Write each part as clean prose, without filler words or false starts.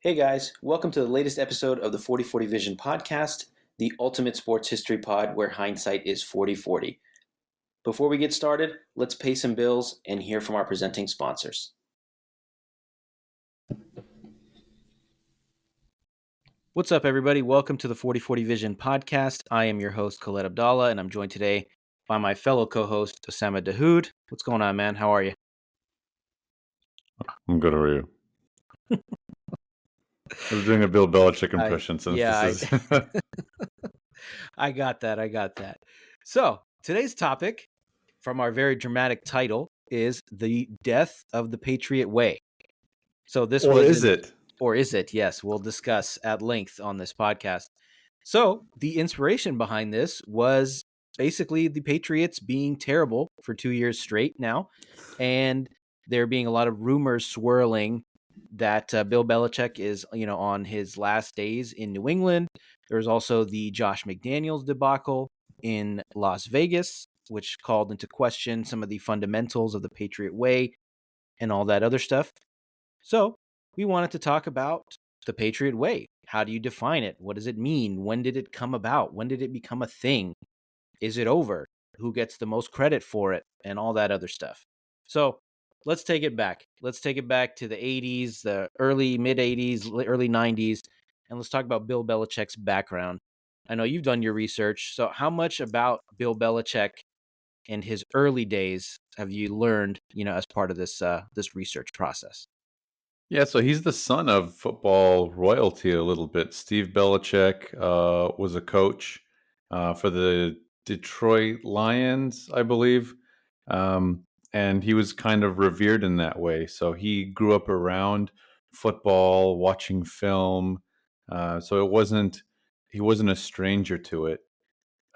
Hey guys, welcome to the latest episode of the 4040 Vision podcast, the ultimate sports history pod where hindsight is 40/40. Before we get started, let's pay some bills and hear from our presenting sponsors. What's up, everybody? Welcome to the 4040 Vision podcast. I am your host, Khaled Abdallah, and I'm joined today by my fellow co-host, Osama Dahud. What's going on, man? How are you? I'm good. How are you? I was doing a Bill Belichick impression I got that. So, today's topic from our very dramatic title is the death of the Patriot Way. So this Or is it? Yes, we'll discuss at length on this podcast. So the inspiration behind this was basically the Patriots being terrible for 2 years straight now, and there being a lot of rumors swirling that Bill Belichick is, on his last days in New England. There's also the Josh McDaniels debacle in Las Vegas, which called into question some of the fundamentals of the Patriot Way and all that other stuff. So we wanted to talk about the Patriot Way. How do you define it? What does it mean? When did it come about? When did it become a thing? Is it over? Who gets the most credit for it? And all that other stuff. So let's take it back. Let's take it back to the 80s, the mid 80s, early 90s, and let's talk about Bill Belichick's background. I know you've done your research. So how much about Bill Belichick and his early days have you learned, as part of this research process? Yeah, so he's the son of football royalty a little bit. Steve Belichick was a coach for the Detroit Lions, I believe. And he was kind of revered in that way. So he grew up around football, watching film. So he wasn't a stranger to it.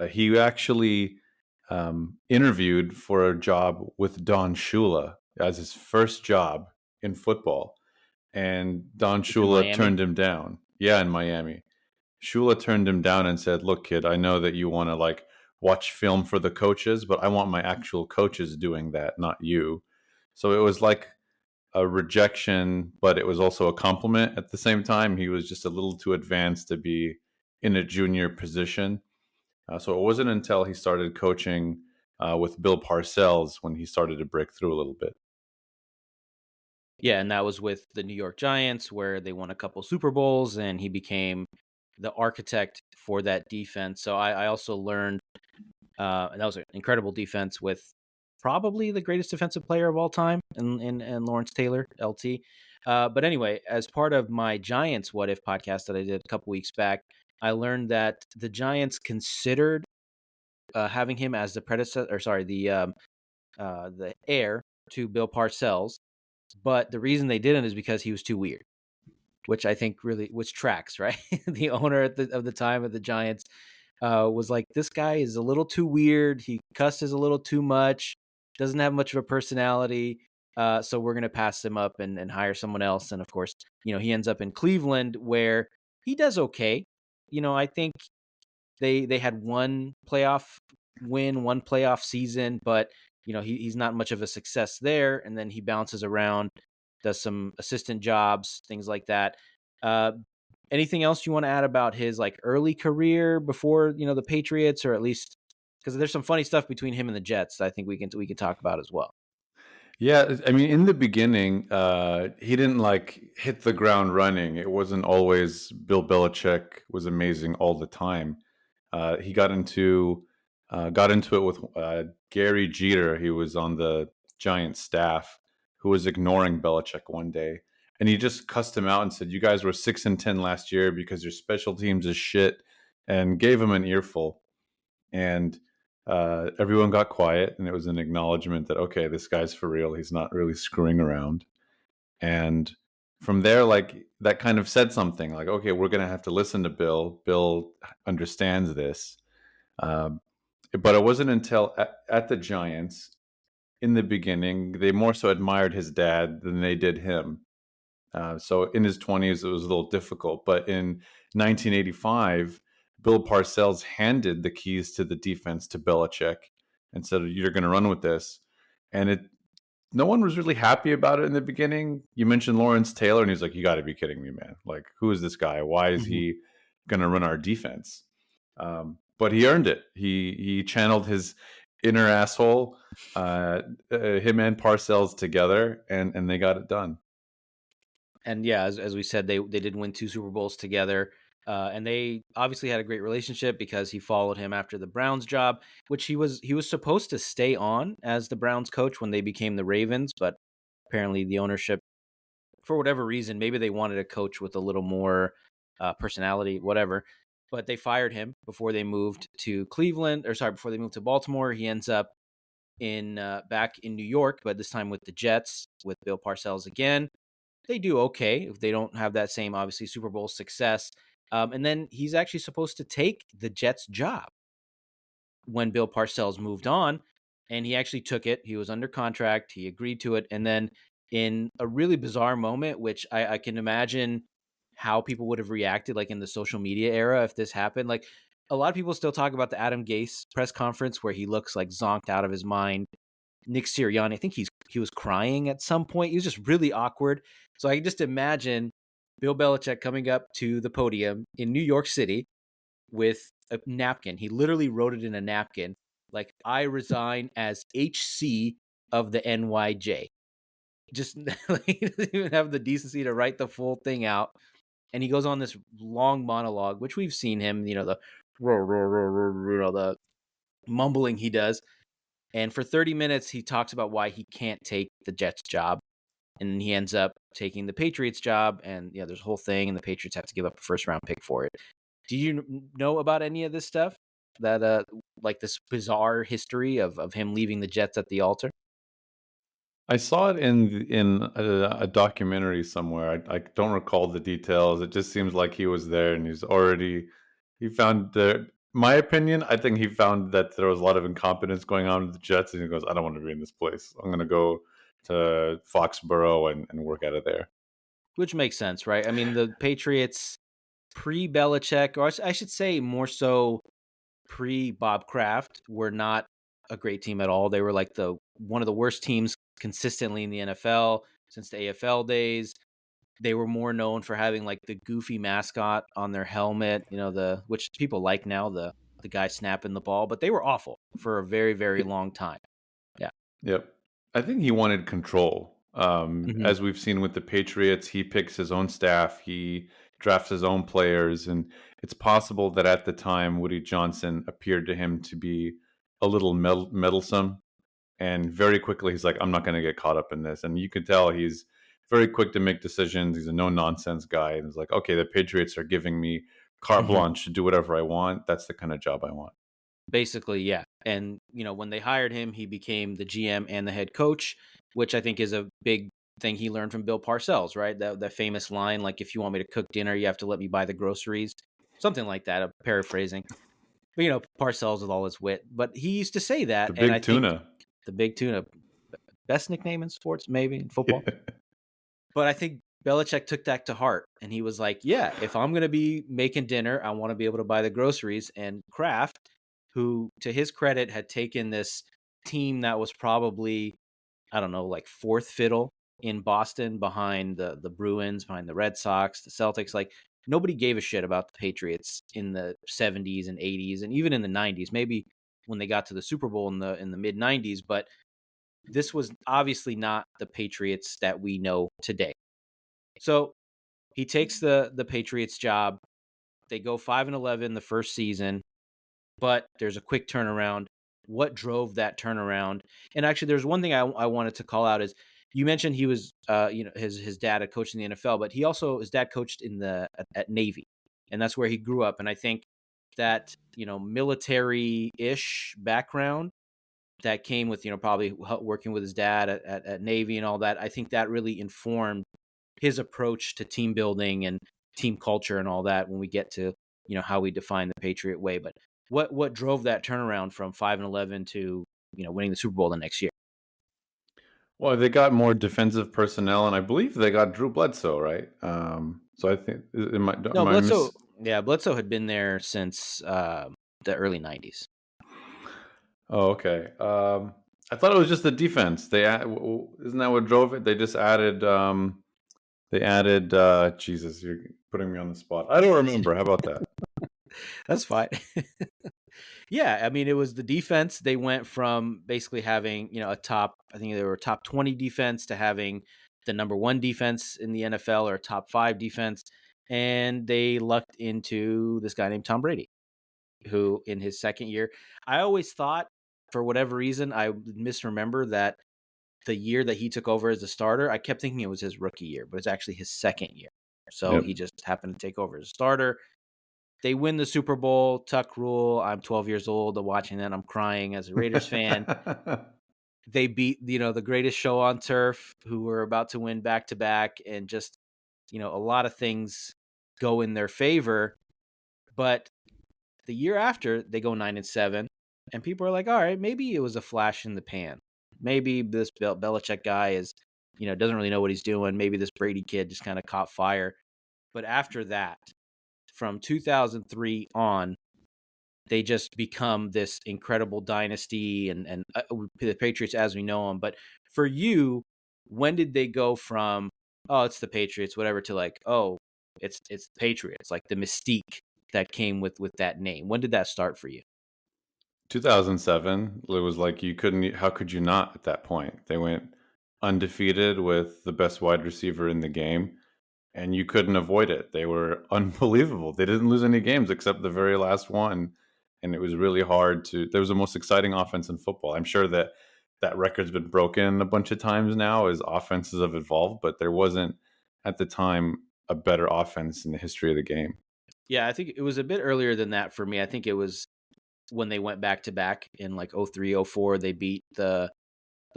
He actually interviewed for a job with Don Shula as his first job in football, and Don Shula turned him down. Yeah, in Miami. Shula turned him down and said, "Look, kid, I know that you want to watch film for the coaches, but I want my actual coaches doing that, not you." So it was like a rejection, but it was also a compliment at the same time. He was just a little too advanced to be in a junior position. So it wasn't until he started coaching with Bill Parcells when he started to break through a little bit. Yeah, and that was with the New York Giants, where they won a couple Super Bowls, and he became the architect for that defense. So I also learned that was an incredible defense with probably the greatest defensive player of all time, in Lawrence Taylor, LT. But anyway, as part of my Giants What If podcast that I did a couple weeks back, I learned that the Giants considered having him as the the heir to Bill Parcells, but the reason they didn't is because he was too weird, which I think which tracks, right? The owner of the time of the Giants was like, this guy is a little too weird. He cusses a little too much, doesn't have much of a personality. So we're going to pass him up and hire someone else. And of course, he ends up in Cleveland, where he does okay. I think they had one playoff win, one playoff season, but he's not much of a success there. And then he bounces around, does some assistant jobs, things like that. Anything else you want to add about his early career before the Patriots, or at least because there's some funny stuff between him and the Jets that I think we can talk about as well. Yeah, I mean, in the beginning, he didn't hit the ground running. It wasn't always Bill Belichick was amazing all the time. He got into it with Gary Jeter. He was on the Giants staff, who was ignoring Belichick one day, and he just cussed him out and said, "You guys were 6-10 last year because your special teams is shit," and gave him an earful. And everyone got quiet, and it was an acknowledgement that, okay, this guy's for real. He's not really screwing around. And from there, that kind of said something like, okay, we're going to have to listen to Bill. Bill understands this. But it wasn't until at the Giants, in the beginning, they more so admired his dad than they did him. So in his 20s, it was a little difficult. But in 1985, Bill Parcells handed the keys to the defense to Belichick and said, "You're going to run with this." And no one was really happy about it in the beginning. You mentioned Lawrence Taylor, and he's like, "You got to be kidding me, man! Like, who is this guy? Why is he going to run our defense?" But he earned it. He channeled his inner asshole, him and Parcells together, and they got it done. And yeah, as we said, they did win 2 Super Bowls together. And they obviously had a great relationship because he followed him after the Browns job, which he was supposed to stay on as the Browns coach when they became the Ravens, but apparently the ownership, for whatever reason, maybe they wanted a coach with a little more personality, whatever. But they fired him before they moved to before they moved to Baltimore. He ends up back in New York, but this time with the Jets with Bill Parcells again. They do okay if they don't have that same, obviously, Super Bowl success. And then he's actually supposed to take the Jets job when Bill Parcells moved on, and he actually took it. He was under contract. He agreed to it. And then in a really bizarre moment, which I can imagine how people would have reacted, like in the social media era, if this happened. Like, a lot of people still talk about the Adam Gase press conference where he looks like zonked out of his mind. Nick Sirianni, I think he was crying at some point. He was just really awkward. So I can just imagine Bill Belichick coming up to the podium in New York City with a napkin. He literally wrote it in a napkin, like, "I resign as HC of the NYJ." Just like, he doesn't even have the decency to write the full thing out. And he goes on this long monologue, which we've seen him, the mumbling he does. And for 30 minutes, he talks about why he can't take the Jets job. And he ends up taking the Patriots job. And yeah, there's a whole thing, and the Patriots have to give up a first round pick for it. Do you know about any of this stuff? That like this bizarre history of him leaving the Jets at the altar? I saw it in a documentary somewhere. I don't recall the details. It just seems like he was there, and he found my opinion, I think he found that there was a lot of incompetence going on with the Jets, and he goes, "I don't want to be in this place. I'm going to go to Foxborough and work out of there." Which makes sense, right? I mean, the Patriots pre-Belichick, or I should say more so pre-Bob Kraft, were not a great team at all. They were like one of the worst teams consistently in the NFL since the AFL days. They were more known for having like the goofy mascot on their helmet, which people like now, the guy snapping the ball, but they were awful for a very, very long time. Yeah. Yep. I think he wanted control. Mm-hmm. As we've seen with the Patriots, he picks his own staff, he drafts his own players, and it's possible that at the time Woody Johnson appeared to him to be a little meddlesome. And very quickly, he's like, "I'm not going to get caught up in this." And you can tell he's very quick to make decisions. He's a no nonsense guy, and he's like, "Okay, the Patriots are giving me carte Mm-hmm. blanche to do whatever I want. That's the kind of job I want." Basically, yeah. And, when they hired him, he became the GM and the head coach, which I think is a big thing he learned from Bill Parcells, right? That famous line, like, "If you want me to cook dinner, you have to let me buy the groceries." Something like that, I'm paraphrasing. But, Parcells with all his wit. But he used to say that, The and I big think tuna. the big tuna, best nickname in sports, maybe in football. But I think Belichick took that to heart, and he was like, "Yeah, if I'm going to be making dinner, I want to be able to buy the groceries." And Kraft, who, to his credit, had taken this team that was probably, I don't know, like fourth fiddle in Boston behind the Bruins, behind the Red Sox, the Celtics. Like, nobody gave a shit about the Patriots in the 70s and 80s, and even in the 90s. Maybe when they got to the Super Bowl in the mid 90s, but this was obviously not the Patriots that we know today. So he takes the Patriots job. They go 5-11 the first season, but there's a quick turnaround. What drove that turnaround? And actually, there's one thing I wanted to call out is, you mentioned he was, his dad had coached in the NFL, but his dad coached at Navy, and that's where he grew up. And I think that, military-ish background that came with, probably working with his dad at Navy and all that, I think that really informed his approach to team building and team culture and all that when we get to, how we define the Patriot Way. But what drove that turnaround from 5-11 to, winning the Super Bowl the next year? Well, they got more defensive personnel, and I believe they got Drew Bledsoe, right? So I think No, am I miss? Bledsoe had been there since the early 90s. Oh, okay. I thought it was just the defense. Isn't that what drove it? They just added. They added. Jesus, you're putting me on the spot. I don't remember. How about that? That's fine. Yeah, I mean, it was the defense. They went from basically having, a top, I think they were top 20 defense to having the number one defense in the NFL or top 5 defense. And they lucked into this guy named Tom Brady, who in his second year, I always thought for whatever reason, I misremember that the year that he took over as a starter, I kept thinking it was his rookie year, but it's actually his second year. So he just happened to take over as a starter. They win the Super Bowl, Tuck rule. I'm 12 years old watching that. I'm crying as a Raiders fan. They beat, the greatest show on turf, who were about to win back to back, and just, a lot of things go in their favor. But the year after, they go 9-7, and people are like, all right, maybe it was a flash in the pan. Maybe this Belichick guy is, doesn't really know what he's doing. Maybe this Brady kid just kind of caught fire. But after that, from 2003 on, they just become this incredible dynasty and the Patriots as we know them. But for you, when did they go from, oh, it's the Patriots, whatever, to like, oh, it's the Patriots, like the mystique that came with that name? When did that start for you? 2007. It was like how could you not at that point? They went undefeated with the best wide receiver in the game, and you couldn't avoid it. They were unbelievable. They didn't lose any games except the very last one, and it was really hard to. There was the most exciting offense in football. I'm sure that record's been broken a bunch of times now as offenses have evolved, but there wasn't at the time a better offense in the history of the game. Yeah, I think it was a bit earlier than that for me. I think it was when they went back to back in like 03, 04. They beat the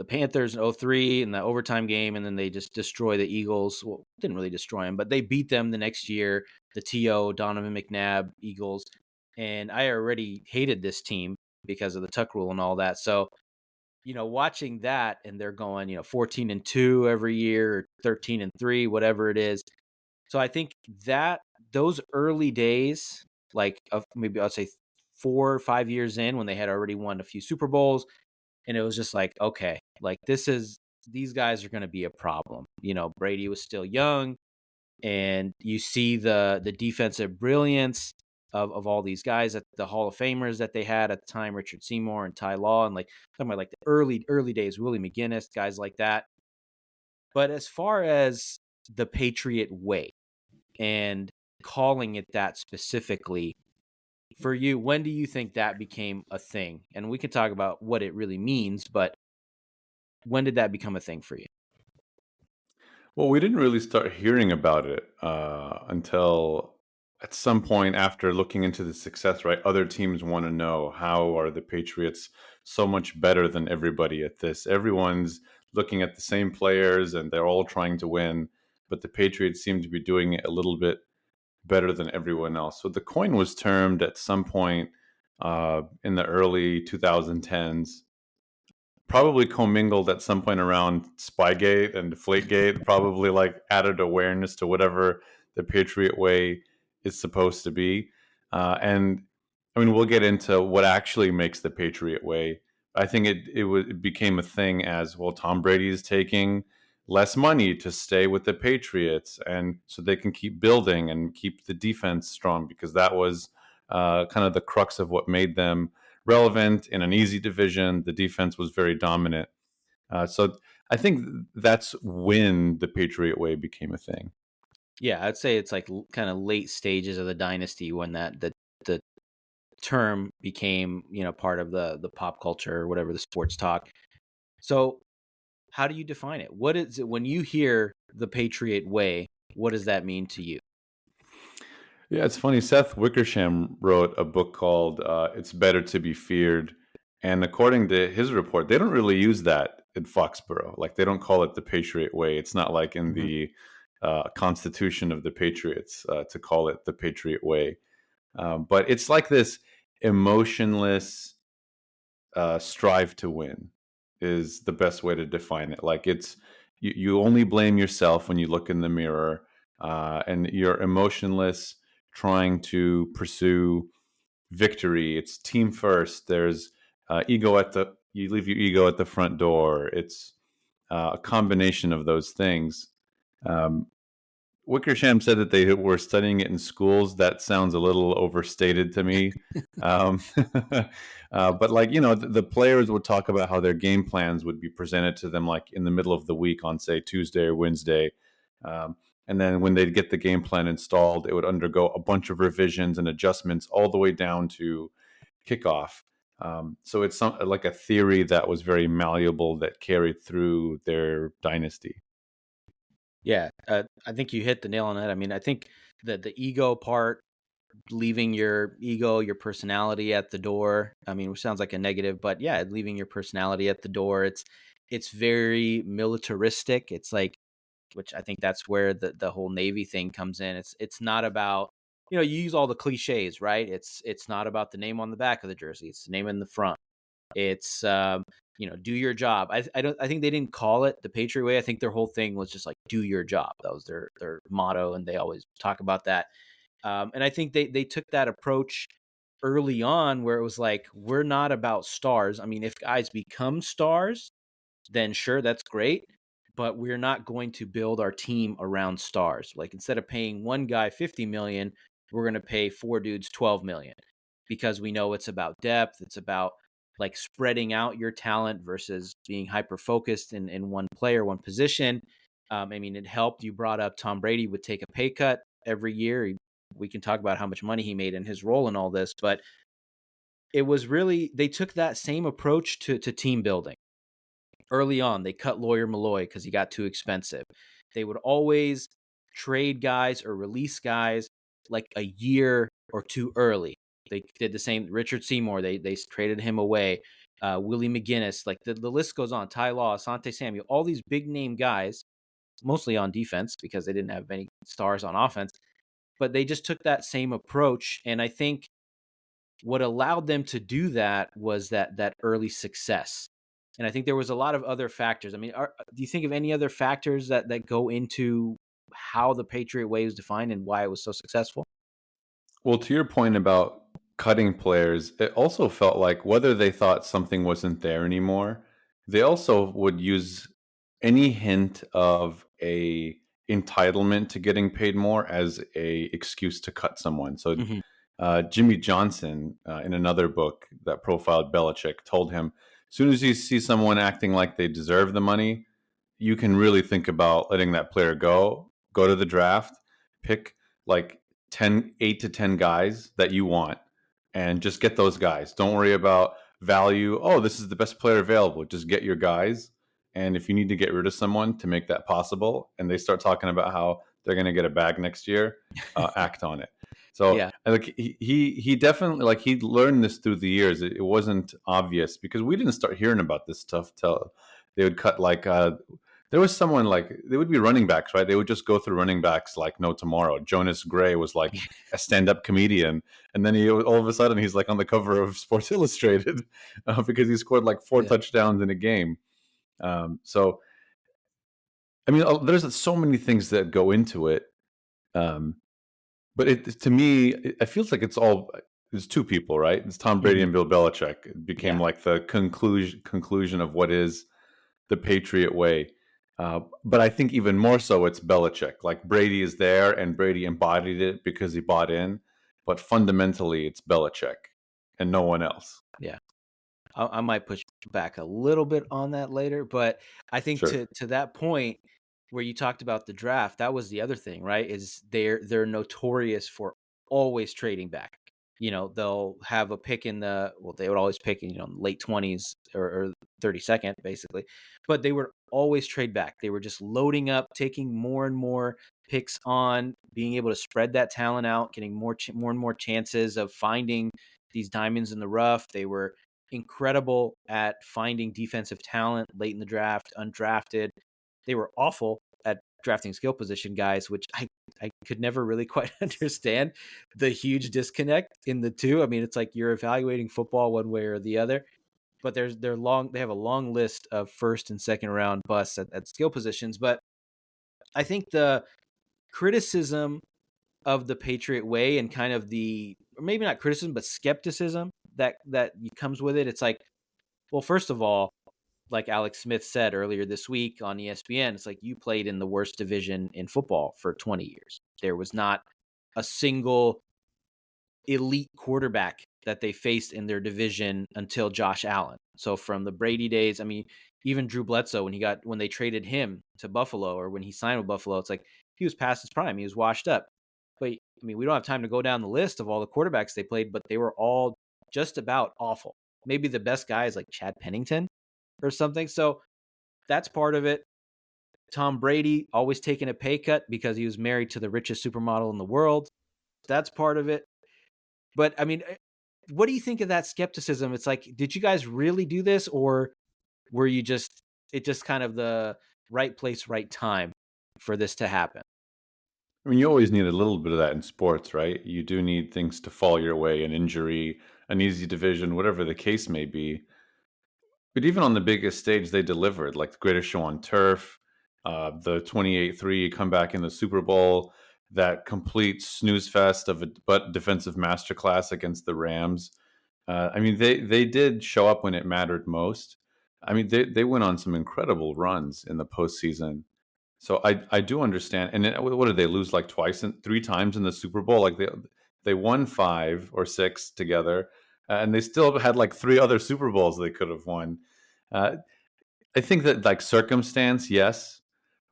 Panthers in 03 in the overtime game, and then they just destroy the Eagles. Well, didn't really destroy them, but they beat them the next year, the T.O., Donovan McNabb Eagles. And I already hated this team because of the Tuck rule and all that. So, watching that, and they're going, 14-2 every year, 13-3, whatever it is. So I think that those early days, like maybe I'll say 4 or 5 years in, when they had already won a few Super Bowls, and it was just like, okay, like these guys are going to be a problem. Brady was still young, and you see the defensive brilliance of all these guys, at the Hall of Famers that they had at the time, Richard Seymour and Ty Law, and like talking about like the early days, Willie McGinnis, guys like that. But as far as the Patriot Way and calling it that specifically, for you, when do you think that became a thing? And we can talk about what it really means, but when did that become a thing for you? Well, we didn't really start hearing about it until at some point after looking into the success, right? Other teams want to know, how are the Patriots so much better than everybody at this? Everyone's looking at the same players and they're all trying to win, but the Patriots seem to be doing it a little bit better than everyone else. So the coin was termed at some point in the early 2010s, probably commingled at some point around Spygate and Deflategate, probably like added awareness to whatever the Patriot Way is supposed to be. And I mean, we'll get into what actually makes the Patriot Way. I think it became a thing as, well, Tom Brady is taking less money to stay with the Patriots, and so they can keep building and keep the defense strong, because that was kind of the crux of what made them relevant in an easy division. The defense was very dominant. So I think that's when the Patriot Way became a thing. Yeah, I'd say it's like kind of late stages of the dynasty when the term became, part of the pop culture or whatever, the sports talk. So how do you define it? What is it when you hear the Patriot Way? What does that mean to you? Yeah, it's funny. Seth Wickersham wrote a book called It's Better to Be Feared. And according to his report, they don't really use that in Foxborough. Like, they don't call it the Patriot Way. It's not like in the Constitution of the Patriots to call it the Patriot Way. But it's like this emotionless strive to win is the best way to define it. Like, it's you only blame yourself when you look in the mirror, and you're emotionless, trying to pursue victory. It's team first. There's ego at the you leave your ego at the front door. It's a combination of those things. Wickersham said that they were studying it in schools. That sounds a little overstated to me. But like, the players would talk about how their game plans would be presented to them like in the middle of the week on, say, Tuesday or Wednesday. And then when they'd get the game plan installed, it would undergo a bunch of revisions and adjustments all the way down to kickoff. So it's like a theory that was very malleable that carried through their dynasty. Yeah, I think you hit the nail on it. I mean, I think that the ego part, leaving your ego, your personality at the door. I mean, which sounds like a negative, but yeah, leaving your personality at the door. It's very militaristic. It's like, which I think that's where the whole Navy thing comes in. It's not about, you use all the cliches, right? It's not about the name on the back of the jersey. It's the name in the front. It's do your job. I think they didn't call it the Patriot Way. I think their whole thing was just like, do your job. That was their motto, and they always talk about that. And I think they took that approach early on, where it was like, we're not about stars. I mean, if guys become stars, then sure, that's great. But we're not going to build our team around stars. Like, instead of paying one guy $50 million, we're going to pay four dudes $12 million, because we know it's about depth. It's about like spreading out your talent versus being hyper focused in one player, one position. I mean, it helped. You brought up Tom Brady would take a pay cut every year. We can talk about how much money he made in his role in all this, but it was really, they took that same approach to team building. Early on, they cut Lawyer Malloy because he got too expensive. They would always trade guys or release guys like a year or two early. They did the same. Richard Seymour, they traded him away. Willie McGinnis, like the list goes on. Ty Law, Asante Samuel, all these big name guys, mostly on defense because they didn't have many stars on offense. But they just took that same approach. And I think what allowed them to do that was that early success. And I think there was a lot of other factors. I mean, do you think of any other factors that go into how the Patriot Way was defined and why it was so successful? Well, to your point about cutting players, it also felt like whether they thought something wasn't there anymore, they also would use any hint of a entitlement to getting paid more as a excuse to cut someone. So Jimmy Johnson, in another book that profiled Belichick, told him, as soon as you see someone acting like they deserve the money, you can really think about letting that player go to the draft, pick like 8 to 10 guys that you want, and just get those guys. Don't worry about value. Oh, this is the best player available. Just get your guys. And if you need to get rid of someone to make that possible, and they start talking about how they're going to get a bag next year, act on it. So yeah. Like he definitely, like, he learned this through the years. It wasn't obvious because we didn't start hearing about this stuff till they would cut like there was someone, like, they would be running backs, right? They would just go through running backs like no tomorrow. Jonas Gray was like a stand-up comedian, and then he all of a sudden he's like on the cover of Sports Illustrated because he scored like 4 touchdowns in a game. So, I mean, there's so many things that go into it. But to me, it feels like there's two people, right? It's Tom Brady and Bill Belichick. It became like the conclusion of what is the Patriot Way. But I think even more so, it's Belichick. Like, Brady is there, and Brady embodied it because he bought in. But fundamentally, it's Belichick and no one else. Yeah. I might push back a little bit on that later, but I think Sure. to that point where you talked about the draft, that was the other thing, right? Is they're notorious for always trading back. They'll have a pick they would always pick in, late 20s or 32nd, basically. But they would always trade back. They were just loading up, taking more and more picks on, being able to spread that talent out, getting more and more chances of finding these diamonds in the rough. They were incredible at finding defensive talent late in the draft, undrafted. They were awful at drafting skill position guys, which I could never really quite understand the huge disconnect in the two. I mean, it's like you're evaluating football one way or the other, but they have a long list of first and second round busts at skill positions. But I think the criticism of the Patriot Way and kind of or maybe not criticism, but skepticism that comes with it. It's like, Well, first of all, like Alex Smith said earlier this week on ESPN, it's like you played in the worst division in football for 20 years. There was not a single elite quarterback that they faced in their division until Josh Allen. So from the Brady days, I mean, even Drew Bledsoe when they traded him to Buffalo, or when he signed with Buffalo, it's like he was past his prime. He was washed up. But I mean, we don't have time to go down the list of all the quarterbacks they played, but they were all just about awful. Maybe the best guy is like Chad Pennington or something. So that's part of it. Tom Brady always taking a pay cut because he was married to the richest supermodel in the world. That's part of it. But I mean, what do you think of that skepticism? It's like, did you guys really do this, or were you just kind of the right place, right time for this to happen? I mean, you always need a little bit of that in sports, right? You do need things to fall your way, an injury, an easy division, whatever the case may be. But even on the biggest stage, they delivered, like the greatest show on turf, the 28-3 comeback in the Super Bowl, that complete snooze fest of a but defensive masterclass against the Rams. I mean, they did show up when it mattered most. I mean, they went on some incredible runs in the postseason. So I do understand. And then, what did they lose, like twice and three times in the Super Bowl? Like they won 5 or 6 together, and they still had like 3 other Super Bowls they could have won. Uh, I think that, like, circumstance, yes,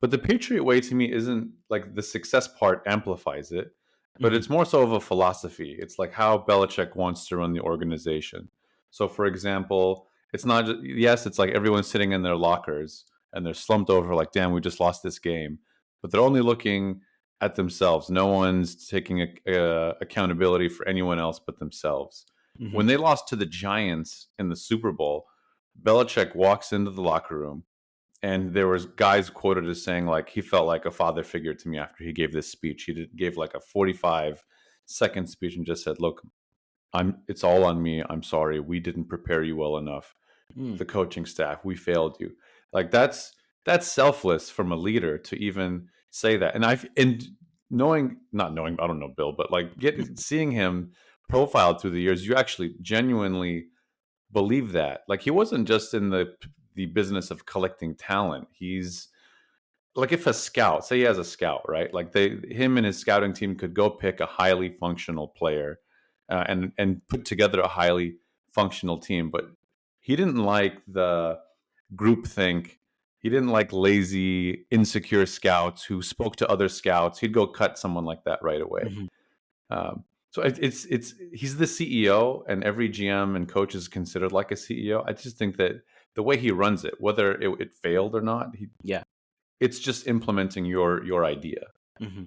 but the Patriot way to me isn't like the success part amplifies it, but Mm-hmm. it's more so of a philosophy. It's like how Belichick wants to run the organization. So, for example, it's not just, yes, it's like everyone's sitting in their lockers and they're slumped over, like, damn, we just lost this game, but they're only looking at themselves. No one's taking accountability for anyone else but themselves. Mm-hmm. When they lost to the Giants in the Super Bowl, Belichick walks into the locker room, and there was guys quoted as saying, like, he felt like a father figure to me after he gave this speech. Gave like a 45-second speech and just said, "Look, it's all on me. I'm sorry. We didn't prepare you well enough. The coaching staff, we failed you." Like, that's selfless from a leader to even say that. And not knowing, I don't know Bill, but like seeing him profiled through the years, you actually genuinely believe that. Like, he wasn't just in the business of collecting talent. He's like, if a scout, say he has a scout, right? Like, him and his scouting team could go pick a highly functional player, and put together a highly functional team. But he didn't like the groupthink. He didn't like lazy, insecure scouts who spoke to other scouts. He'd go cut someone like that right away. Mm-hmm. So it's he's the CEO, and every GM and coach is considered like a CEO. I just think that the way he runs it, whether it failed or not, it's just implementing your idea. Mm-hmm.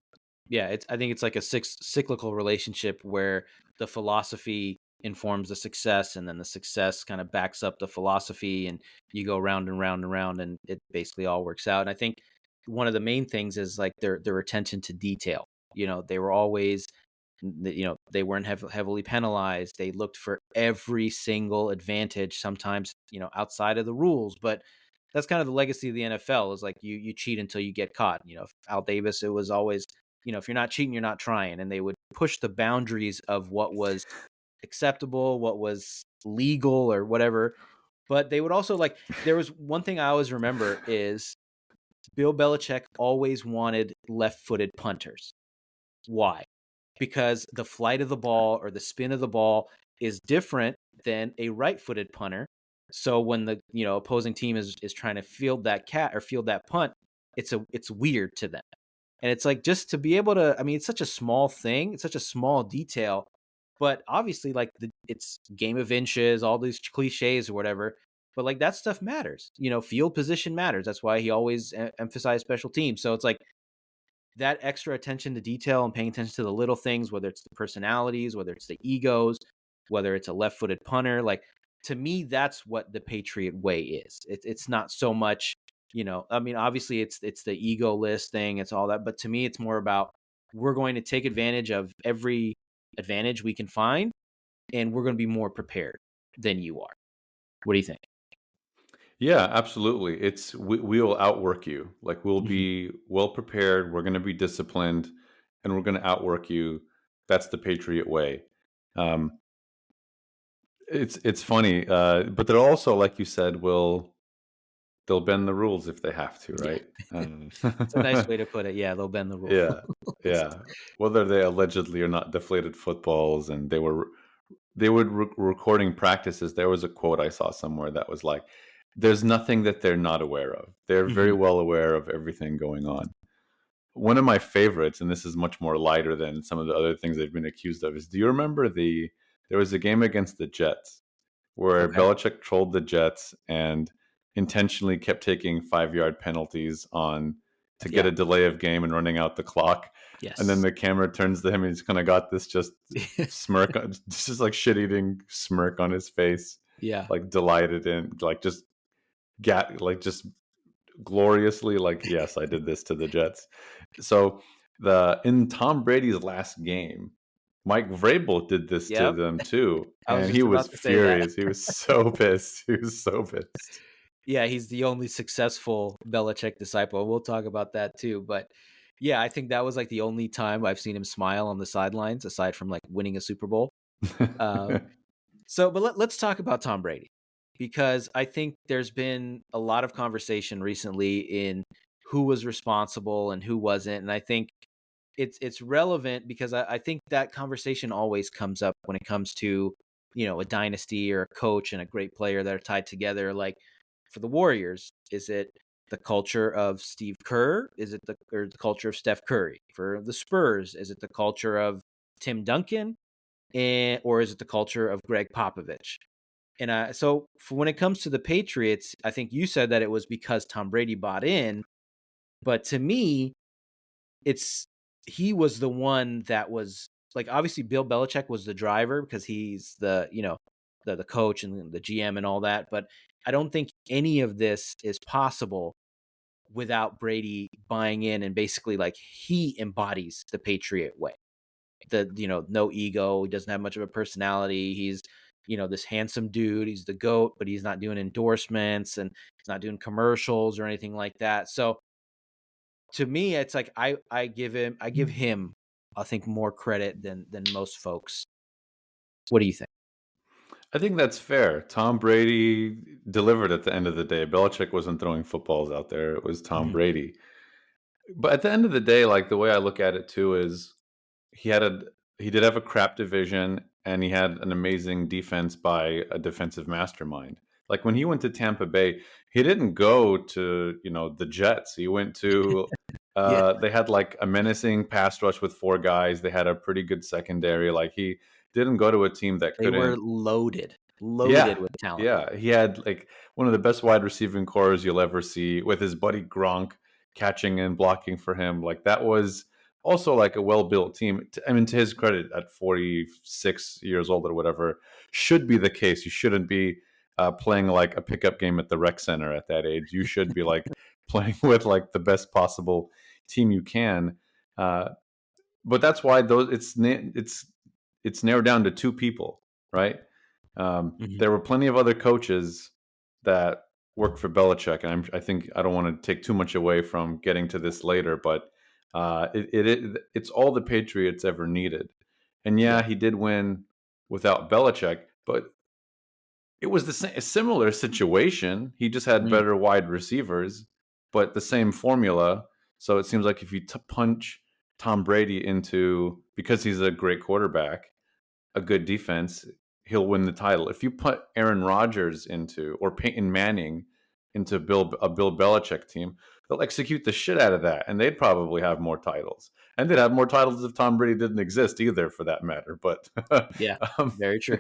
Yeah, I think it's like a cyclical relationship where the philosophy informs the success, and then the success kind of backs up the philosophy, and you go round and round and round, and it basically all works out. And I think one of the main things is like their attention to detail. They were always, they weren't heavily penalized. They looked for every single advantage, sometimes, outside of the rules, but that's kind of the legacy of the NFL, is like you cheat until you get caught. Al Davis, it was always, if you're not cheating, you're not trying. And they would push the boundaries of what was acceptable, what was legal, or whatever. But they would also, like, there was one thing I always remember is Bill Belichick always wanted left-footed punters. Why? Because the flight of the ball or the spin of the ball is different than a right-footed punter. So when the opposing team is trying to field that punt, it's weird to them. And it's like, just to be able to, I mean, it's such a small thing, it's such a small detail, but obviously, like, it's game of inches, all these cliches or whatever. But like, that stuff matters. Field position matters. That's why he always emphasized special teams. So it's like that extra attention to detail and paying attention to the little things, whether it's the personalities, whether it's the egos, whether it's a left-footed punter. Like, to me, that's what the Patriot way is. It's not so much, I mean, obviously it's the ego list thing, it's all that, but to me, it's more about, we're going to take advantage of every advantage we can find, and we're going to be more prepared than you are. What do you think? Yeah, absolutely. We will outwork you. Like, we'll be well prepared. We're going to be disciplined, and we're going to outwork you. That's the Patriot way. Um, It's funny, but they're also, like you said, they'll bend the rules if they have to, Yeah, right? it's a nice way to put it. Yeah, they'll bend the rules. Yeah, yeah. Whether they allegedly or not deflated footballs, and they were recording practices. There was a quote I saw somewhere that was like, "There's nothing that they're not aware of. They're very Mhm. well aware of everything going on." One of my favorites, and this is much more lighter than some of the other things they've been accused of, is, do you remember there was a game against the Jets where Okay. Belichick trolled the Jets and intentionally kept taking 5-yard penalties on to get Yeah. a delay of game and running out the clock. And then Yes. the camera turns to him and he's kind of got this just smirk, just like shit eating smirk on his face, Yeah. like delighted and like just gloriously like, yes, I did this to the Jets. So in Tom Brady's last game, Mike Vrabel did this to Yep. them too, I was and he just was about to say that. furious. He was so pissed. He was so pissed. Yeah, he's the only successful Belichick disciple. We'll talk about that too. But yeah, I think that was like the only time I've seen him smile on the sidelines, aside from like winning a Super Bowl. Um, but let's talk about Tom Brady, because I think there's been a lot of conversation recently in who was responsible and who wasn't, and I think it's relevant because I think that conversation always comes up when it comes to a dynasty or a coach and a great player that are tied together. Like for the Warriors, is it the culture of Steve Kerr? Is it the culture of Steph Curry? For the Spurs, is it the culture of Tim Duncan? Or is it the culture of Greg Popovich? And so when it comes to the Patriots, I think you said that it was because Tom Brady bought in, but to me, it's he was the one that was like, obviously Bill Belichick was the driver because he's the coach and the GM and all that, but I don't think any of this is possible without Brady buying in, and basically like he embodies the Patriot way. No ego, he doesn't have much of a personality. He's this handsome dude. He's the GOAT, but he's not doing endorsements and he's not doing commercials or anything like that. So to me, it's like I give him I think more credit than most folks. What do you think? I think that's fair. Tom Brady delivered at the end of the day. Belichick wasn't throwing footballs out there. It was Tom Mhm. Brady. But at the end of the day, like the way I look at it too is he had a he did have a crap division and he had an amazing defense by a defensive mastermind. Like when he went to Tampa Bay, he didn't go to, the Jets. He went to Yeah, they had like a menacing pass rush with four guys. They had a pretty good secondary. Like he didn't go to a team that they were couldn't. loaded Yeah. with talent. Yeah, he had like one of the best wide receiving cores you'll ever see with his buddy Gronk catching and blocking for him. Like that was also like a well-built team. I mean, to his credit, at 46 years old or whatever, should be the case. You shouldn't be playing like a pickup game at the rec center at that age. You should be like playing with like the best possible team you can. Uh, but that's why it's narrowed down to two people, right? Mhm. There were plenty of other coaches that worked for Belichick, and I think I don't want to take too much away from getting to this later, but it's all the Patriots ever needed. And yeah, Yeah. he did win without Belichick, but it was a similar situation. He just had Mm. better wide receivers, but the same formula. So it seems like if you punch Tom Brady into, because he's a great quarterback, a good defense, he'll win the title. If you put Aaron Rodgers into, or Peyton Manning into a Bill Belichick team, they'll execute the shit out of that, and they'd probably have more titles. And they'd have more titles if Tom Brady didn't exist either, for that matter. But Yeah. um, Very true.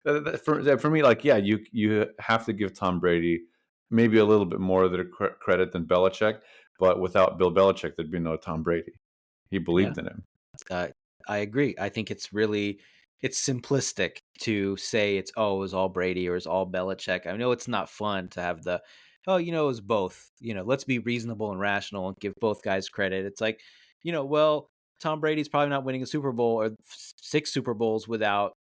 for me, like, yeah, you have to give Tom Brady maybe a little bit more of the credit than Belichick. But without Bill Belichick, there'd be no Tom Brady. He Yeah. believed in him. Uh, I agree. I think it's simplistic to say it was all Brady or it's all Belichick. I know it's not fun to have it was both. Let's be reasonable and rational and give both guys credit. It's like, well, Tom Brady's probably not winning a Super Bowl or six Super Bowls without,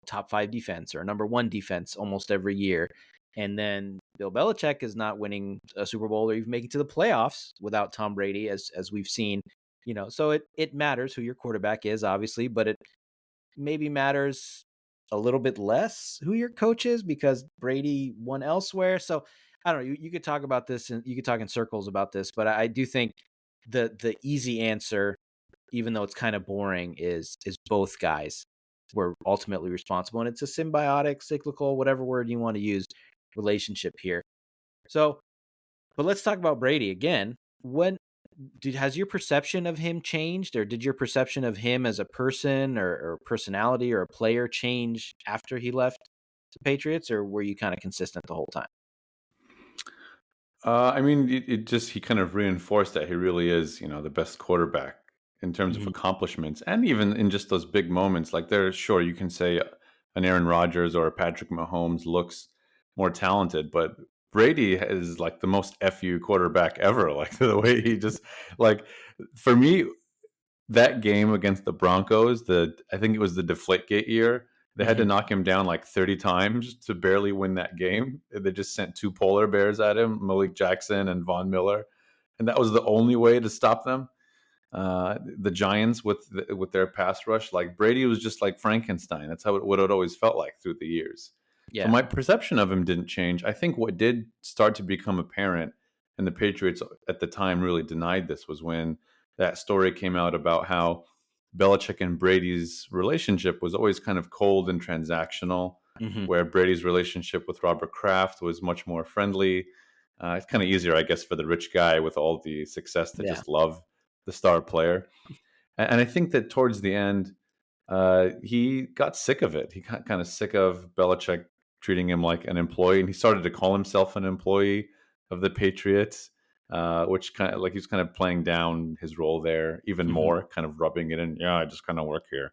top five defense or number one defense almost every year. And then Bill Belichick is not winning a Super Bowl or even making to the playoffs without Tom Brady, as we've seen. So it matters who your quarterback is, obviously, but it maybe matters a little bit less who your coach is because Brady won elsewhere. So I don't know. You could talk about this and you could talk in circles about this, but I do think the easy answer, even though it's kind of boring, is both guys were ultimately responsible. And it's a symbiotic, cyclical, whatever word you want to use, relationship here. So, but let's talk about Brady again. Has your perception of him changed, or did your perception of him as a person or personality or a player change after he left the Patriots, or were you kind of consistent the whole time? I mean, he kind of reinforced that he really is, the best quarterback in terms of accomplishments, and even in just those big moments. Like sure, you can say an Aaron Rodgers or a Patrick Mahomes looks more talented, but Brady is like the most FU quarterback ever. Like the way he just like, for me, that game against the Broncos, I think it was the Deflategate year. They had to knock him down like 30 times to barely win that game. They just sent 2 polar bears at him, Malik Jackson and Von Miller, and that was the only way to stop them. The Giants with their pass rush, like Brady was just like Frankenstein. That's what it always felt like through the years. Yeah. So my perception of him didn't change. I think what did start to become apparent, and the Patriots at the time really denied this, was when that story came out about how Belichick and Brady's relationship was always kind of cold and transactional, where Brady's relationship with Robert Kraft was much more friendly. It's kind of easier, I guess, for the rich guy with all the success to just love the star player. And I think that towards the end, he got sick of it. He got kind of sick of Belichick treating him like an employee, and he started to call himself an employee of the Patriots, which kind of like he's kind of playing down his role there even more, kind of rubbing it in. Yeah, I just kind of work here.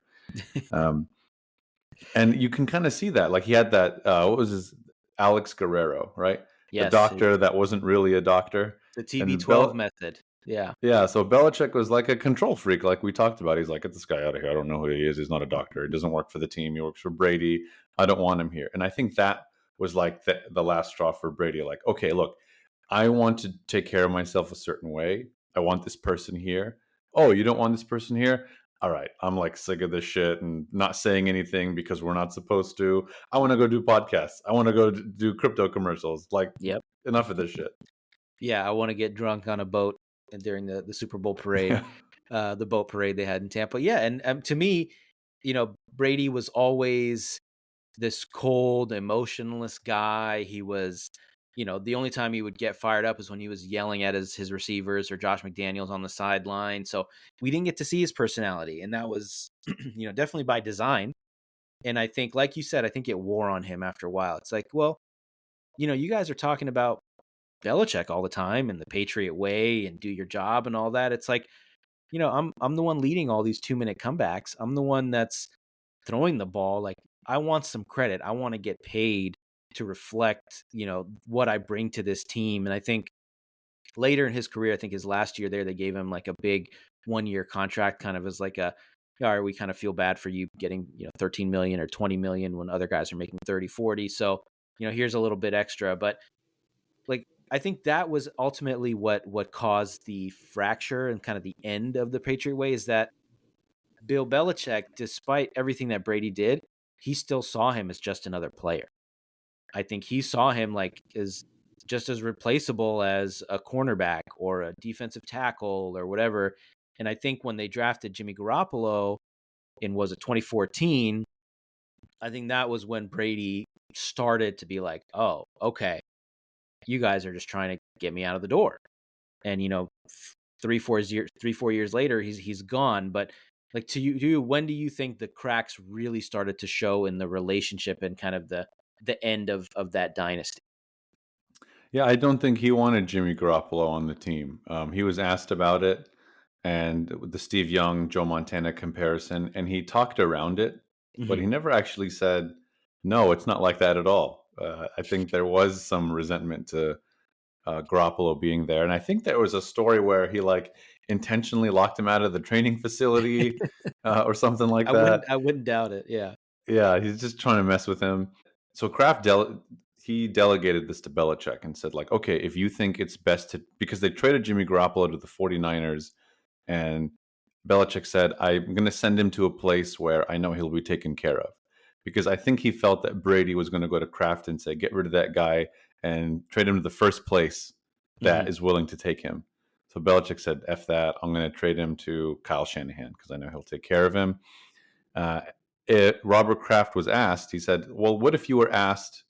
And you can kind of see that. Like he had that, what was his, Alex Guerrero, right? Yes, the doctor that wasn't really a doctor. The TB12 method. Yeah. Yeah. So Belichick was like a control freak, like we talked about. He's like, get this guy out of here. I don't know who he is. He's not a doctor. He doesn't work for the team. He works for Brady. I don't want him here. And I think that was like the last straw for Brady. Like, okay, look, I want to take care of myself a certain way. I want this person here. Oh, you don't want this person here? All right. I'm like sick of this shit and not saying anything because we're not supposed to. I want to go do podcasts. I want to go do crypto commercials. Like, enough of this shit. Yeah. I want to get drunk on a boat during the Super Bowl parade, the boat parade they had in Tampa. Yeah. And to me, Brady was always this cold, emotionless guy. He was, the only time he would get fired up is when he was yelling at his receivers or Josh McDaniels on the sideline. So we didn't get to see his personality. And that was, definitely by design. And I think, like you said, I think it wore on him after a while. It's like, well, you guys are talking about Belichick all the time and the Patriot Way and do your job and all that. It's like, I'm the one leading all these 2-minute comebacks. I'm the one that's throwing the ball. Like, I want some credit. I want to get paid to reflect, what I bring to this team. And I think later in his career, I think his last year there, they gave him like a big 1-year contract, kind of as like all right, we kind of feel bad for you getting, 13 million or 20 million when other guys are making 30, 40. So, here's a little bit extra. But like, I think that was ultimately what caused the fracture and kind of the end of the Patriot Way, is that Bill Belichick, despite everything that Brady did, he still saw him as just another player. I think he saw him like as just as replaceable as a cornerback or a defensive tackle or whatever. And I think when they drafted Jimmy Garoppolo in, was it 2014, I think that was when Brady started to be like, oh, okay, you guys are just trying to get me out of the door. And 3-4 years later, he's gone. But like, to you, when do you think the cracks really started to show in the relationship and kind of the end of that dynasty? Yeah, I don't think he wanted Jimmy Garoppolo on the team. He was asked about it, and the Steve Young, Joe Montana comparison, and he talked around it, but he never actually said, no, it's not like that at all. I think there was some resentment to Garoppolo being there. And I think there was a story where he like intentionally locked him out of the training facility or something like that. I wouldn't doubt it. Yeah. Yeah. He's just trying to mess with him. So Kraft, he delegated this to Belichick and said like, okay, if you think it's best to, because they traded Jimmy Garoppolo to the 49ers, and Belichick said, I'm going to send him to a place where I know he'll be taken care of. because I think he felt that Brady was going to go to Kraft and say, get rid of that guy and trade him to the first place that is willing to take him. So Belichick said, F that. I'm going to trade him to Kyle Shanahan because I know he'll take care of him. Robert Kraft was asked, he said, well, what if you were asked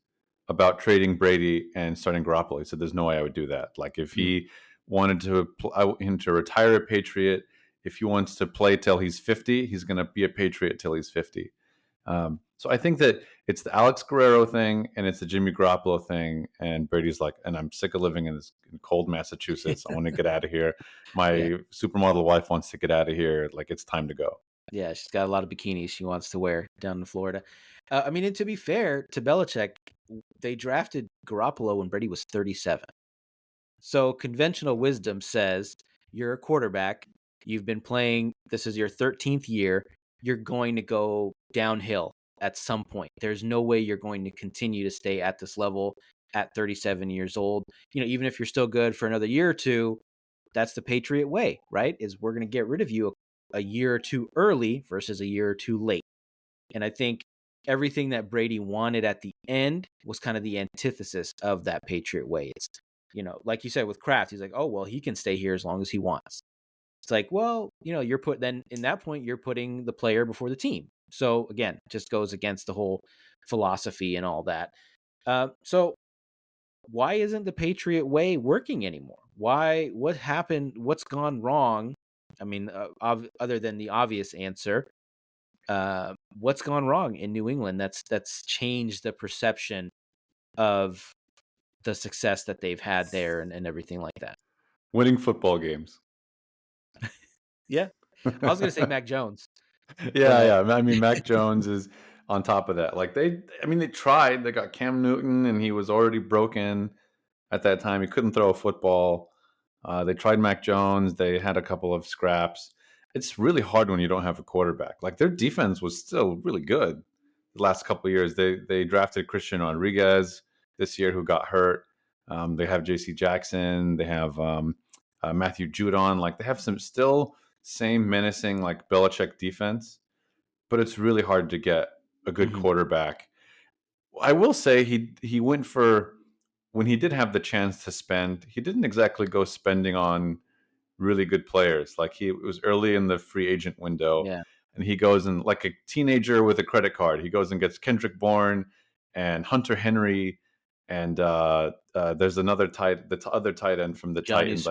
about trading Brady and starting Garoppolo? He said, there's no way I would do that. Like if he wanted him to retire a Patriot, if he wants to play till he's 50, he's going to be a Patriot till he's 50. So I think that it's the Alex Guerrero thing and it's the Jimmy Garoppolo thing. And Brady's like, and I'm sick of living in cold Massachusetts. I want to get out of here. My supermodel wife wants to get out of here. Like, it's time to go. Yeah, she's got a lot of bikinis she wants to wear down in Florida. I mean, and to be fair to Belichick, they drafted Garoppolo when Brady was 37. So conventional wisdom says you're a quarterback. You've been playing. This is your 13th year. You're going to go downhill at some point. There's no way you're going to continue to stay at this level at 37 years old. You know, even if you're still good for another year or two, that's the Patriot way, right? Is we're going to get rid of you a year or two early versus a year or two late. And I think everything that Brady wanted at the end was kind of the antithesis of that Patriot way. It's, you know, like you said with Kraft, he's like, oh, well, he can stay here as long as he wants. It's like, well, you know, then in that point, you're putting the player before the team. So again, just goes against the whole philosophy and all that. So why isn't the Patriot way working anymore? What happened? What's gone wrong? I mean, other than the obvious answer, what's gone wrong in New England that's changed the perception of the success that they've had there and everything like that? Winning football games. Yeah. I was going to say Mac Jones. Yeah. I mean, Mac Jones is on top of that. Like they tried. They got Cam Newton, and he was already broken at that time. He couldn't throw a football. They tried Mac Jones. They had a couple of scraps. It's really hard when you don't have a quarterback. Like their defense was still really good the last couple of years. They drafted Christian Rodriguez this year, who got hurt. They have J.C. Jackson. They have Matthew Judon. Like they have some still same menacing like Belichick defense, but it's really hard to get a good quarterback. I will say he went for, when he did have the chance to spend, he didn't exactly go spending on really good players. Like it was early in the free agent window, and he goes and, like a teenager with a credit card, he goes and gets Kendrick Bourne and Hunter Henry, and there's another other tight end from the Titans.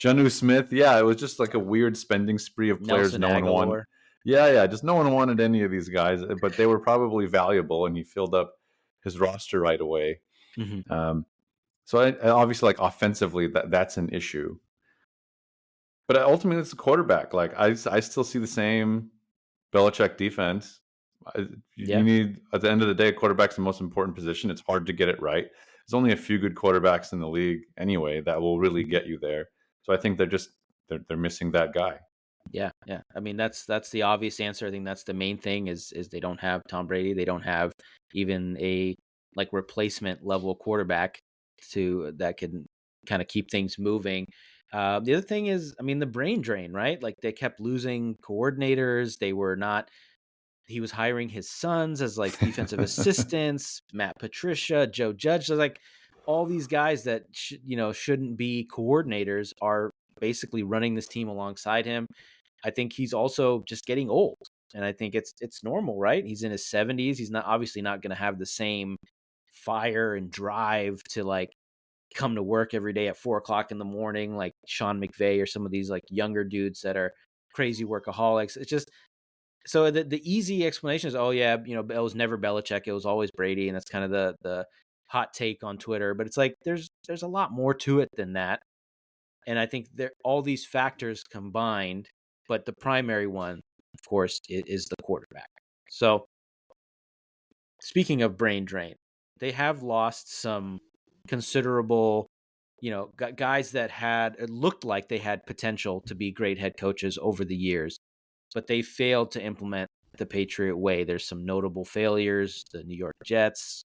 Jonnu Smith. Yeah, it was just like a weird spending spree of players no one wanted. Yeah, just no one wanted any of these guys, but they were probably valuable, and he filled up his roster right away. So I obviously, like offensively, that's an issue. But ultimately, it's the quarterback. Like I still see the same Belichick defense. You need, at the end of the day, a quarterback's the most important position. It's hard to get it right. There's only a few good quarterbacks in the league anyway that will really get you there. So I think they're missing that guy. Yeah. I mean, that's the obvious answer. I think that's the main thing is they don't have Tom Brady. They don't have even a like replacement level quarterback that can kind of keep things moving. The other thing is, I mean, the brain drain, right? Like they kept losing coordinators. He was hiring his sons as like defensive assistants, Matt Patricia, Joe Judge. Like all these guys that shouldn't be coordinators are basically running this team alongside him. I think he's also just getting old, and I think it's normal, right? He's in his 70s. He's obviously not going to have the same fire and drive to like come to work every day at 4:00 in the morning, like Sean McVay or some of these like younger dudes that are crazy workaholics. It's just, so the easy explanation is, oh yeah, it was never Belichick, it was always Brady, and that's kind of the hot take on Twitter. But it's like there's a lot more to it than that, and I think all these factors combined, but the primary one, of course, is the quarterback. So speaking of brain drain, they have lost some considerable, guys that it looked like they had potential to be great head coaches over the years, but they failed to implement the Patriot way. There's some notable failures: the New York Jets,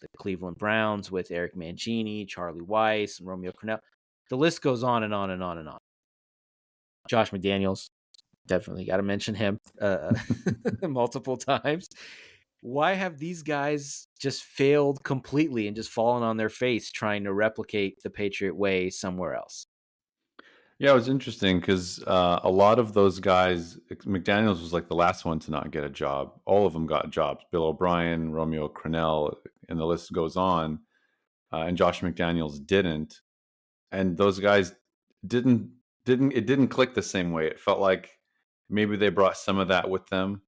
the Cleveland Browns with Eric Mangini, Charlie Weiss, and Romeo Crennel. The list goes on and on and on and on. Josh McDaniels, definitely got to mention him multiple times. why have these guys just failed completely and just fallen on their face trying to replicate the Patriot Way somewhere else? Yeah, it was interesting because a lot of those guys, McDaniels was like the last one to not get a job. All of them got jobs. Bill O'Brien, Romeo Crennel, and the list goes on. And Josh McDaniels didn't. And those guys didn't didn't click the same way. It felt like maybe they brought some of that with them,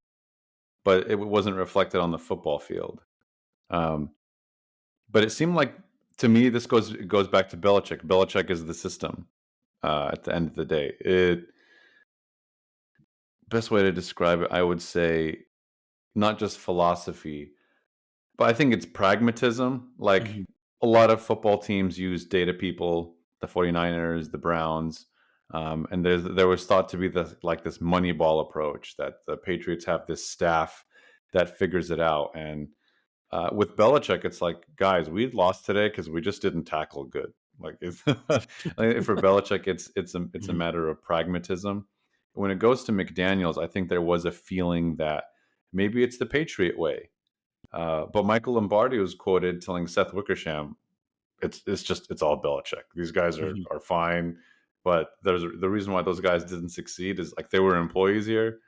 but it wasn't reflected on the football field. Um, but it seemed like to me this goes back to Belichick. Belichick is the system. At the end of the day, best way to describe it, I would say, not just philosophy, but I think it's pragmatism. Like Mm-hmm. a lot of football teams use data people, the 49ers, the Browns. And there was thought to be this Moneyball approach that the Patriots have this staff that figures it out. And with Belichick, it's like, guys, we lost today because we just didn't tackle good. Like for Belichick, it's a Mm-hmm. matter of pragmatism. When it goes to McDaniels, I think there was a feeling that maybe it's the Patriot way. But Michael Lombardi was quoted telling Seth Wickersham, it's all Belichick. These guys Mm-hmm. are fine, but there's the reason why those guys didn't succeed is like they were employees here,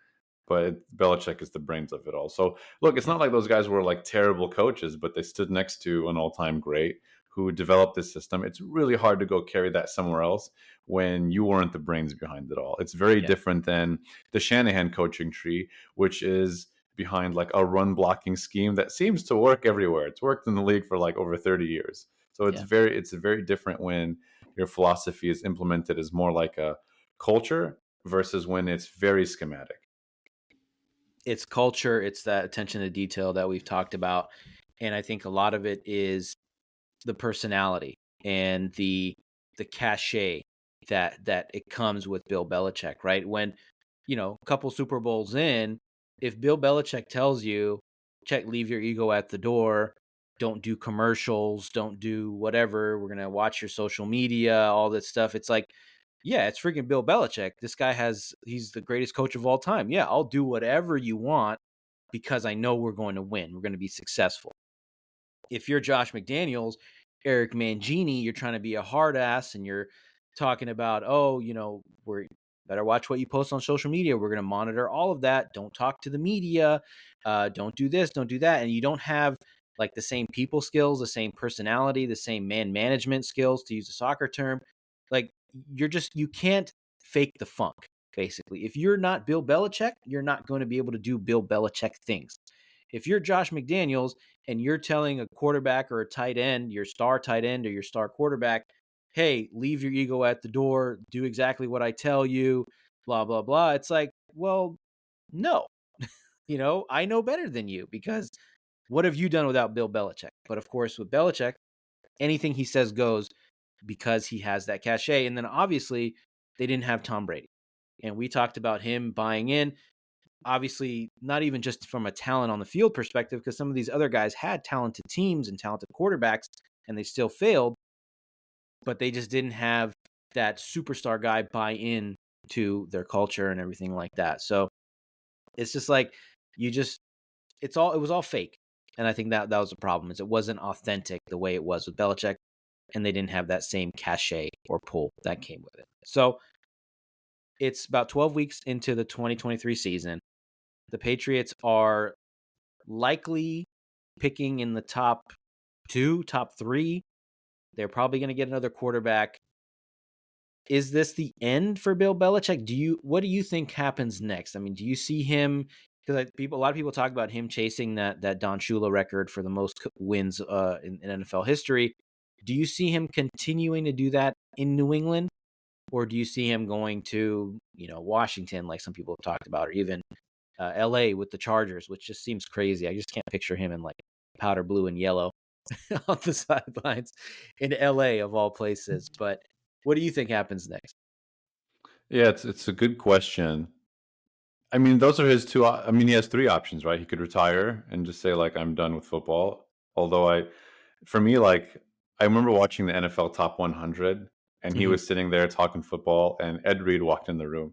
but Belichick is the brains of it all. So look, it's Yeah. not like those guys were like terrible coaches, but they stood next to an all-time great who developed this system. It's really hard to go carry that somewhere else when you weren't the brains behind it all. It's very Yeah. different than the Shanahan coaching tree, which is behind like a run blocking scheme that seems to work everywhere. It's worked in the league for like over 30 years. So Yeah. it's very different when your philosophy is implemented as more like a culture versus when it's very schematic. It's culture, it's that attention to detail that we've talked about. And I think a lot of it is the personality and the cachet that it comes with Bill Belichick, right? When, a couple Super Bowls in, if Bill Belichick tells you, check, leave your ego at the door, don't do commercials, don't do whatever, we're gonna watch your social media, all this stuff. It's like, yeah, it's freaking Bill Belichick. This guy he's the greatest coach of all time. Yeah, I'll do whatever you want because I know we're going to win. We're going to be successful. If you're Josh McDaniels, Eric Mangini, you're trying to be a hard ass and you're talking about, oh, we're better watch what you post on social media. We're going to monitor all of that. Don't talk to the media. Don't do this. Don't do that. And you don't have like the same people skills, the same personality, the same man management skills, to use a soccer term. Like you can't fake the funk, basically. If you're not Bill Belichick, you're not going to be able to do Bill Belichick things. If you're Josh McDaniels and you're telling a quarterback or a tight end, your star tight end or your star quarterback, hey, leave your ego at the door, do exactly what I tell you, blah, blah, blah. It's like, well, no, I know better than you because what have you done without Bill Belichick? But of course, with Belichick, anything he says goes because he has that cachet. And then obviously, they didn't have Tom Brady. And we talked about him buying in, obviously not even just from a talent on the field perspective, because some of these other guys had talented teams and talented quarterbacks and they still failed, but they just didn't have that superstar guy buy in to their culture and everything like that. So it's just like it was all fake. And I think that was the problem, is it wasn't authentic the way it was with Belichick, and they didn't have that same cachet or pull that came with it. So it's about 12 weeks into the 2023 season. The Patriots are likely picking in the top 2, top 3. They're probably going to get another quarterback. Is this the end for Bill Belichick? What do you think happens next? I mean, do you see him? Because a lot of people talk about him chasing that Don Shula record for the most wins in NFL history. Do you see him continuing to do that in New England, or do you see him going to Washington, like some people have talked about, or even LA with the Chargers, which just seems crazy? I just can't picture him in like powder blue and yellow on the sidelines in LA of all places. But what do you think happens next? Yeah, it's a good question. I mean, those are his two. I mean, he has three options, right? He could retire and just say like, "I'm done with football." Although for me, like, I remember watching the NFL Top 100, and he Mm-hmm. was sitting there talking football, and Ed Reed walked in the room,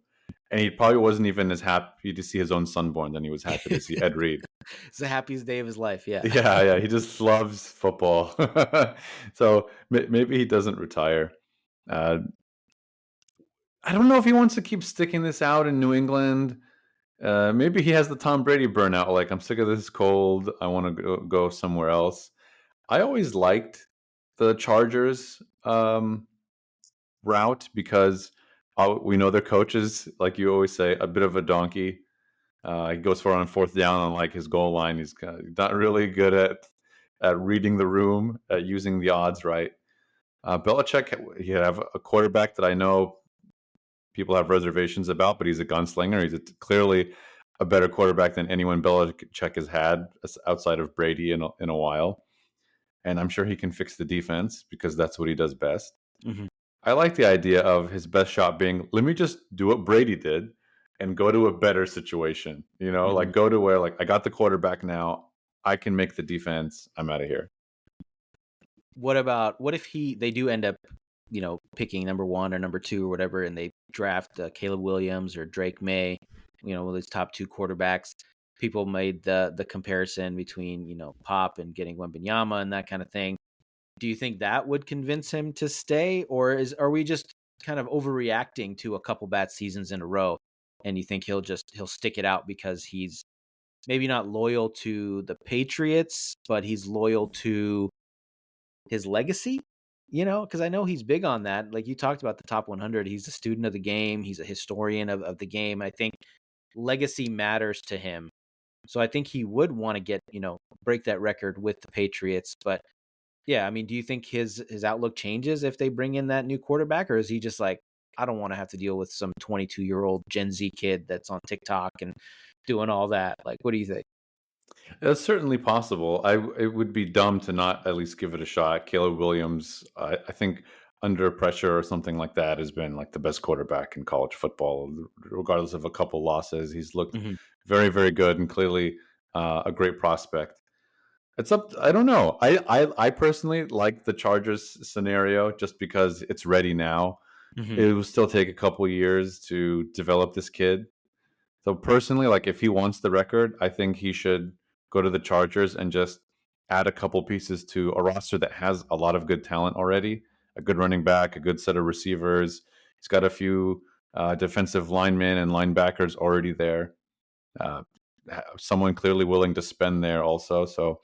And he probably wasn't even as happy to see his own son born than he was happy to see Ed Reed. It's the happiest day of his life. Yeah. Yeah. He just loves football. So maybe he doesn't retire. I don't know if he wants to keep sticking this out in New England. Maybe he has the Tom Brady burnout. Like, I'm sick of this cold. I want to go somewhere else. I always liked the Chargers route because we know their coach is, like you always say, a bit of a donkey. He goes for it on fourth down on like his goal line. He's not really good at reading the room, at using the odds right. Belichick, you have a quarterback that I know people have reservations about, but he's a gunslinger. He's clearly a better quarterback than anyone Belichick has had outside of Brady in a while. And I'm sure he can fix the defense because that's what he does best. Mm-hmm. I like the idea of his best shot being, let me just do what Brady did and go to a better situation. Like go to where, like, I got the quarterback now. I can make the defense. I'm out of here. What if they do end up, picking number 1 or number 2 or whatever, and they draft Caleb Williams or Drake May, these top 2 quarterbacks. People made the comparison between, Pop and getting Wembanyama and that kind of thing. Do you think that would convince him to stay, or are we just kind of overreacting to a couple bad seasons in a row? And you think he'll stick it out because he's maybe not loyal to the Patriots, but he's loyal to his legacy? Because I know he's big on that. Like you talked about the top 100, he's a student of the game. He's a historian of the game. I think legacy matters to him. So I think he would want to get, break that record with the Patriots. But yeah, I mean, do you think his outlook changes if they bring in that new quarterback, or is he just like, I don't want to have to deal with some 22-year-old Gen Z kid that's on TikTok and doing all that? Like, what do you think? It's certainly possible. It would be dumb to not at least give it a shot. Caleb Williams, I think, under pressure or something like that, has been like the best quarterback in college football, regardless of a couple losses. He's looked very, very good and clearly a great prospect. It's up. I don't know. I personally like the Chargers scenario just because it's ready now. It will still take a couple years to develop this kid. So personally, like if he wants the record, I think he should go to the Chargers and just add a couple pieces to a roster that has a lot of good talent already. A good running back, a good set of receivers. He's got a few defensive linemen and linebackers already there. Someone clearly willing to spend there also. So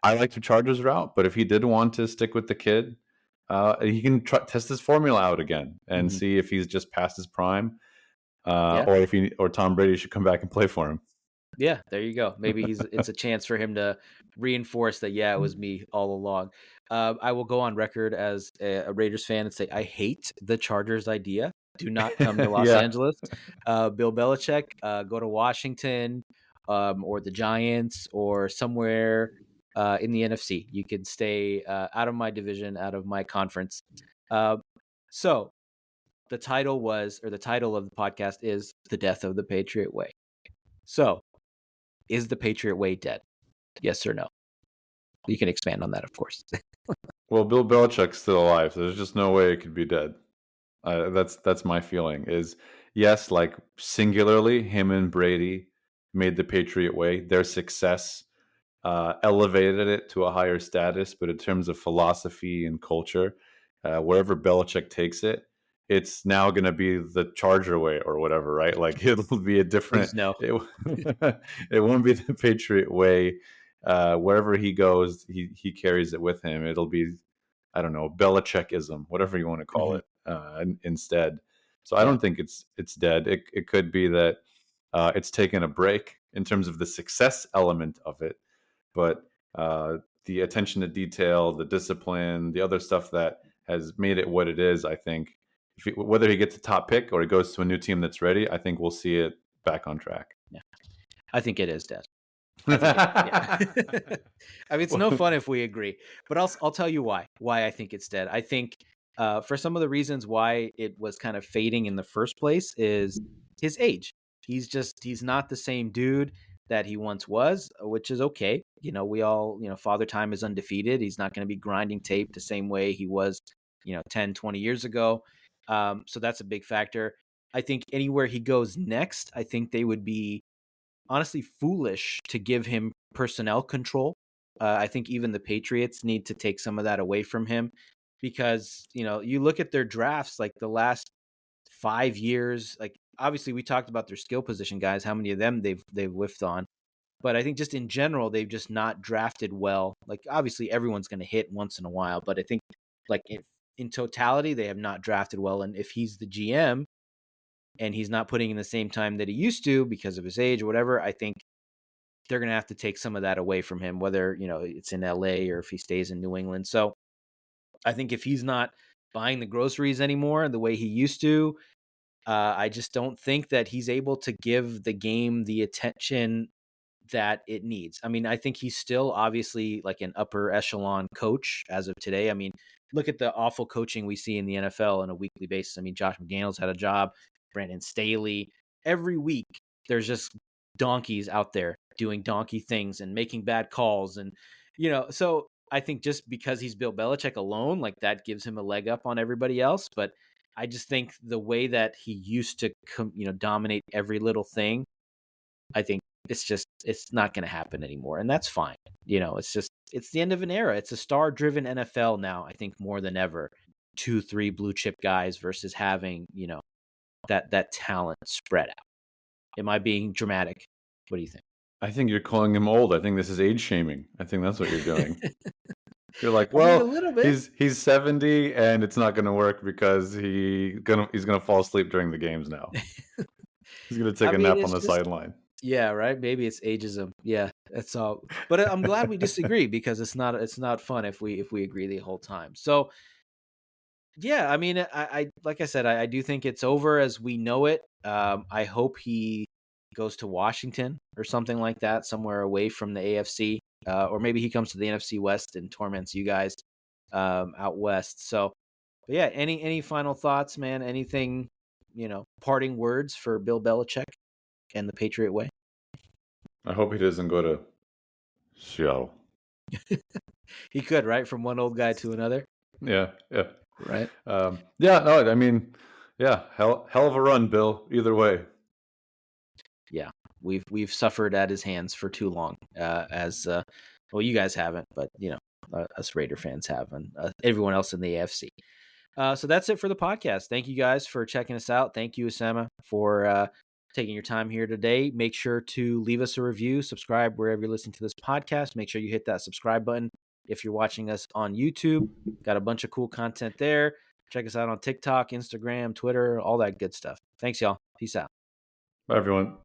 I like the Chargers route, but if he did want to stick with the kid, he can test his formula out again and see if he's just past his prime, or Tom Brady should come back and play for him. Yeah, there you go. Maybe it's a chance for him to reinforce that. Yeah, it was me all along. I will go on record as a Raiders fan and say I hate the Chargers idea. Do not come to Los Angeles. Bill Belichick, go to Washington, or the Giants, or somewhere in the NFC. You can stay out of my division, out of my conference. So the title of the podcast is The Death of the Patriot Way. So, is the Patriot Way dead? Yes or no? You can expand on that, of course. Well, Bill Belichick's still alive, so there's just no way it could be dead. That's my feeling. Is yes, like singularly, him and Brady made the Patriot Way. Their success elevated it to a higher status, but in terms of philosophy and culture, wherever Belichick takes it, it's now going to be the Charger way or whatever, right? Like it'll be a different. No. It won't be the Patriot Way. Wherever he goes, he carries it with him. It'll be, I don't know, Belichickism, whatever you want to call it, instead. So I don't think it's dead. It could be that it's taken a break in terms of the success element of it, but the attention to detail, the discipline, the other stuff that has made it what it is, I think, whether he gets a top pick or he goes to a new team that's ready, I think we'll see it back on track. Yeah, I think it is dead. I mean, it's no fun if we agree, but I'll tell you why I think it's dead. I think for some of the reasons why it was kind of fading in the first place is his age. He's not the same dude that he once was, which is okay. We all, Father Time is undefeated. He's not going to be grinding tape the same way he was, 10, 20 years ago. So that's a big factor. I think anywhere he goes next, I think they would be honestly foolish to give him personnel control. I think even the Patriots need to take some of that away from him because, you look at their drafts, like the last 5 years, like obviously we talked about their skill position guys, how many of them they've whiffed on. But I think just in general, they've just not drafted well. Like obviously everyone's going to hit once in a while, but I think like in totality, they have not drafted well. And if he's the GM and he's not putting in the same time that he used to because of his age or whatever, I think they're going to have to take some of that away from him, whether, it's in LA or if he stays in New England. So I think if he's not buying the groceries anymore the way he used to, I just don't think that he's able to give the game the attention that it needs. I mean, I think he's still obviously like an upper echelon coach as of today. I mean, look at the awful coaching we see in the NFL on a weekly basis. I mean, Josh McDaniels had a job, Brandon Staley. Every week, there's just donkeys out there doing donkey things and making bad calls. And, so I think just because he's Bill Belichick alone, like that gives him a leg up on everybody else. But I just think the way that he used to, dominate every little thing, I think it's not going to happen anymore. And that's fine. It's the end of an era. It's a star driven NFL now, I think more than ever. 2-3 blue chip guys versus having, that talent spread out. Am I being dramatic? What do you think? I think you're calling him old. I think this is age shaming. I think that's what you're doing. You're like, well, a little bit. He's 70 and it's not going to work because he's going to fall asleep during the games now. He's going to take a nap on the sideline. Yeah, right. Maybe it's ageism. Yeah, that's all. But I'm glad we disagree because it's not fun if we agree the whole time. So yeah, I mean, I like I said, I do think it's over as we know it. I hope he goes to Washington or something like that, somewhere away from the AFC, or maybe he comes to the NFC West and torments you guys out west. So, but yeah, any final thoughts, man? Anything, parting words for Bill Belichick and the Patriot Way? I hope he doesn't go to Seattle. He could, right? From one old guy to another. Yeah. Right. No, I mean, hell of a run, Bill. Either way. Yeah, we've suffered at his hands for too long. Well, you guys haven't, but us Raider fans have, and everyone else in the AFC. So that's it for the podcast. Thank you guys for checking us out. Thank you, Osama, for taking your time here today. Make sure to leave us a review, subscribe wherever you're listening to this podcast. Make sure you hit that subscribe button. If you're watching us on YouTube, got a bunch of cool content there. Check us out on TikTok, Instagram, Twitter, all that good stuff. Thanks, y'all. Peace out. Bye, everyone.